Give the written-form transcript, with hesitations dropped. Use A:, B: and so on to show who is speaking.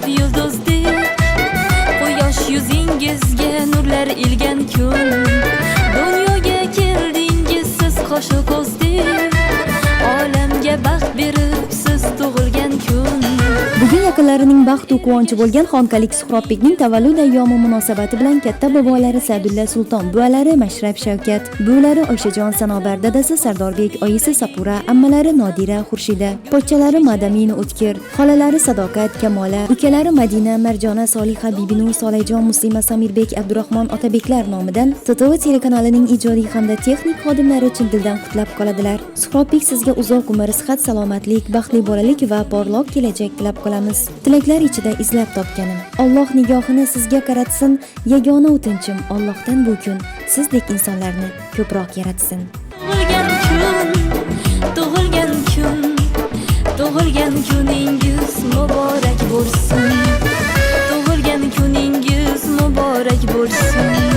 A: yulduzdek, quyosh yuzingizga nurlar ilgan kun. Dunyoga keldingiz siz qoshu ko'zdek, olamga baxt berib siz tug'ilgan kun.
B: Bugun yaqinlarining baxt va quvonchi bo'lgan Xonqalik Suhrobbekning tavallud ayyomi munosabati bilan katta bobolari Sa'dulla Sulton, buvalari Mashrab Shavkat, buvilari Oyshajon Sanobar, dadasi Sardorbek, oyisi Sapura, ammalari Nodira, Xurshida, pochchalari Madamin O'tkir, xolalari Sadoqat, Kamola, ukalari Madina, Marjona, Soliha, Bibinur, Solayjon, Muslima, Samirbek, Abdurahmon Otabeklar nomidan TTV telekanalining ijodiy hamda texnik xodimlari chin dildan qutlab qoladilar. Suhrobbek sizga uzoq umr, sihat, salomatlik, baxtli bolalik va porloq kelajak tilab qolamiz. Tilaklar ichida izlab topganim. Alloh nigohini sizga qaratsin, yagona o'tinchim Allohdan bu kun sizdek insonlarni ko'proq yaratsin.
A: Tug'ilgan kuningiz muborak bo'lsin. Tug'ilgan kuningiz muborak bo'lsin.